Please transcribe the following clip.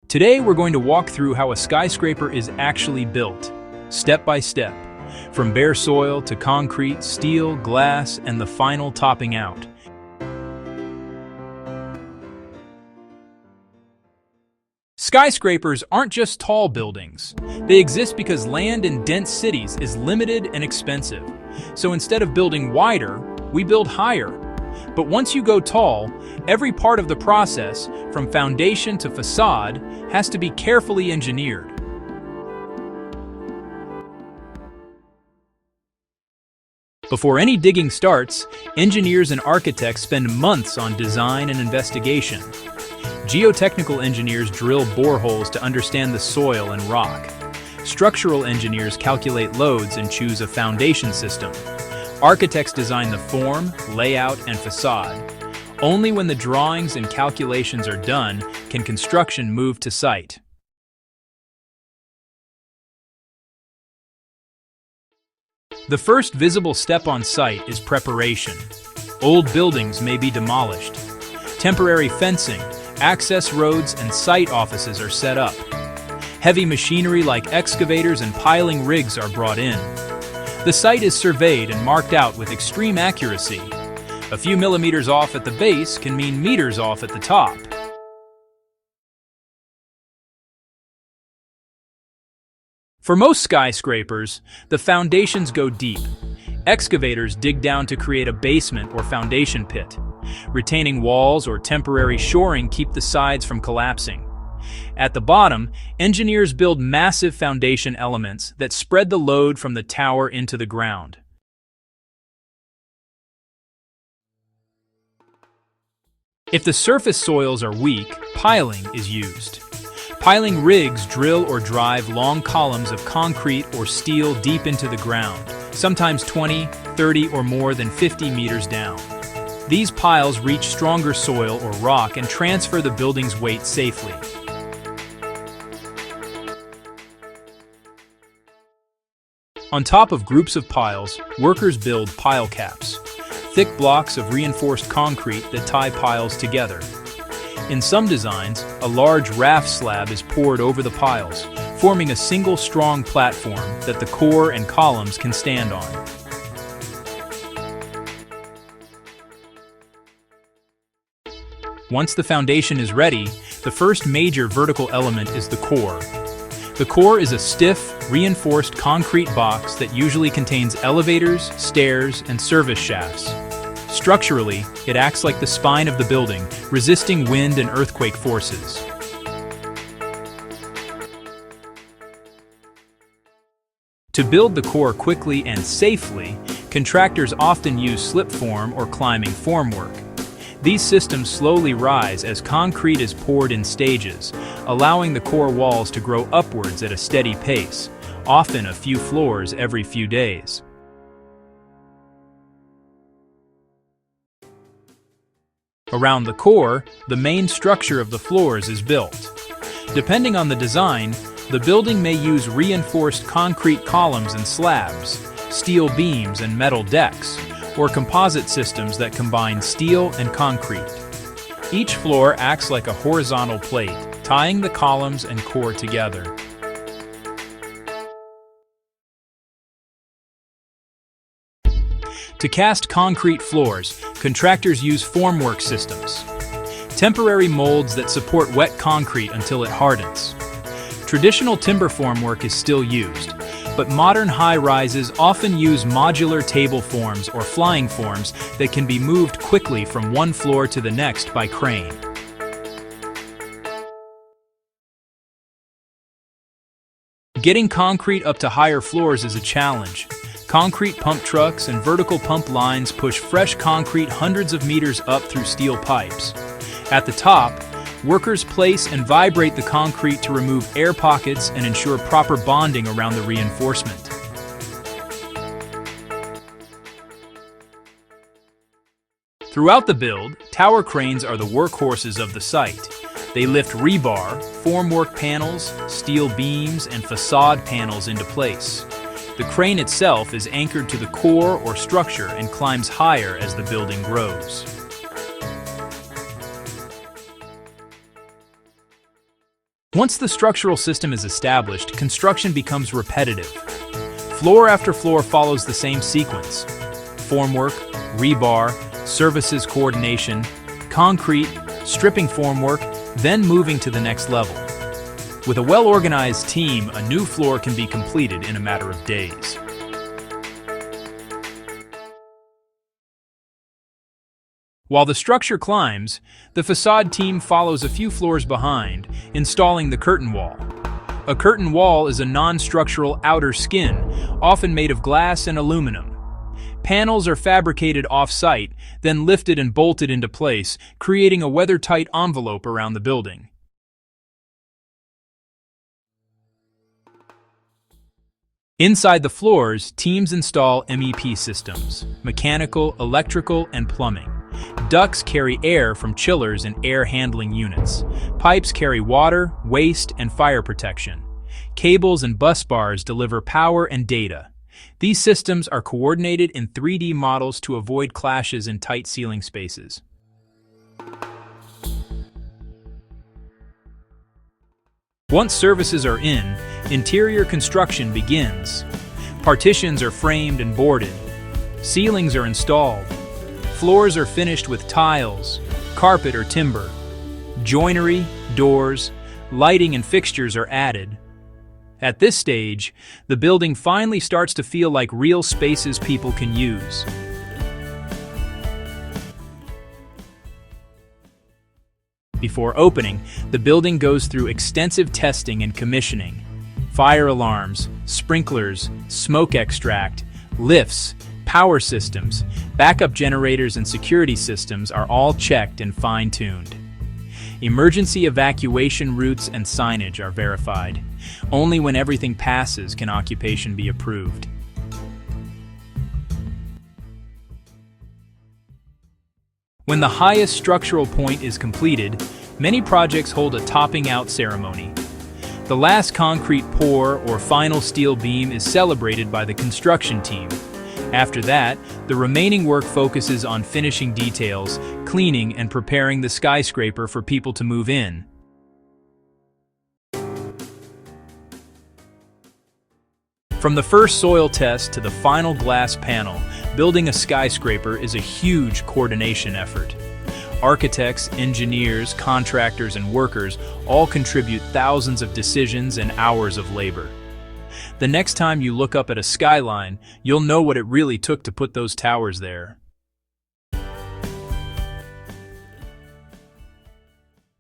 Today we're going to walk through how a skyscraper is actually built, step by step, from bare soil to concrete, steel, glass, and the final topping out. Skyscrapers aren't just tall buildings. They exist because land in dense cities is limited and expensive. So instead of building wider, we build higher. But once you go tall, every part of the process, from foundation to facade, has to be carefully engineered. Before any digging starts, engineers and architects spend months on design and investigation. Geotechnical engineers drill boreholes to understand the soil and rock. Structural engineers calculate loads and choose a foundation system. Architects design the form, layout, and facade. Only when the drawings and calculations are done can construction move to site. The first visible step on site is preparation. Old buildings may be demolished. Temporary fencing, access roads, and site offices are set up. Heavy machinery like excavators and piling rigs are brought in. The site is surveyed and marked out with extreme accuracy. A few millimeters off at the base can mean meters off at the top. For most skyscrapers, the foundations go deep. Excavators dig down to create a basement or foundation pit. Retaining walls or temporary shoring keep the sides from collapsing. At the bottom, engineers build massive foundation elements that spread the load from the tower into the ground. If the surface soils are weak, piling is used. Piling rigs drill or drive long columns of concrete or steel deep into the ground, sometimes 20, 30, or more than 50 meters down. These piles reach stronger soil or rock and transfer the building's weight safely. On top of groups of piles, workers build pile caps, thick blocks of reinforced concrete that tie piles together. In some designs, a large raft slab is poured over the piles, forming a single strong platform that the core and columns can stand on. Once the foundation is ready, the first major vertical element is the core. The core is a stiff, reinforced concrete box that usually contains elevators, stairs, and service shafts. Structurally, it acts like the spine of the building, resisting wind and earthquake forces. To build the core quickly and safely, contractors often use slip-form or climbing formwork. These systems slowly rise as concrete is poured in stages, allowing the core walls to grow upwards at a steady pace, often a few floors every few days. Around the core, the main structure of the floors is built. Depending on the design, the building may use reinforced concrete columns and slabs, steel beams and metal decks, or composite systems that combine steel and concrete. Each floor acts like a horizontal plate, tying the columns and core together. To cast concrete floors, contractors use formwork systems, temporary molds that support wet concrete until it hardens. Traditional timber formwork is still used, but modern high-rises often use modular table forms or flying forms that can be moved quickly from one floor to the next by crane. Getting concrete up to higher floors is a challenge. Concrete pump trucks and vertical pump lines push fresh concrete hundreds of meters up through steel pipes. At the top, workers place and vibrate the concrete to remove air pockets and ensure proper bonding around the reinforcement. Throughout the build, tower cranes are the workhorses of the site. They lift rebar, formwork panels, steel beams, and facade panels into place. The crane itself is anchored to the core or structure and climbs higher as the building grows. Once the structural system is established, construction becomes repetitive. Floor after floor follows the same sequence: formwork, rebar, services coordination, concrete, stripping formwork, then moving to the next level. With a well-organized team, a new floor can be completed in a matter of days. While the structure climbs, the facade team follows a few floors behind, installing the curtain wall. A curtain wall is a non-structural outer skin, often made of glass and aluminum. Panels are fabricated off-site, then lifted and bolted into place, creating a weather-tight envelope around the building. Inside the floors, teams install MEP systems: mechanical, electrical, and plumbing. Ducts carry air from chillers and air handling units. Pipes carry water, waste, and fire protection. Cables and bus bars deliver power and data. These systems are coordinated in 3D models to avoid clashes in tight ceiling spaces. Once services are in, interior construction begins. Partitions are framed and boarded. Ceilings are installed. Floors are finished with tiles, carpet or timber. Joinery, doors, lighting and fixtures are added. At this stage, the building finally starts to feel like real spaces people can use. Before opening, the building goes through extensive testing and commissioning. Fire alarms, sprinklers, smoke extract, lifts, power systems, backup generators and security systems are all checked and fine-tuned. Emergency evacuation routes and signage are verified. Only when everything passes can occupation be approved. When the highest structural point is completed, many projects hold a topping out ceremony. The last concrete pour or final steel beam is celebrated by the construction team. After that, the remaining work focuses on finishing details, cleaning, and preparing the skyscraper for people to move in. From the first soil test to the final glass panel, building a skyscraper is a huge coordination effort. Architects, engineers, contractors, and workers all contribute thousands of decisions and hours of labor. The next time you look up at a skyline, you'll know what it really took to put those towers there.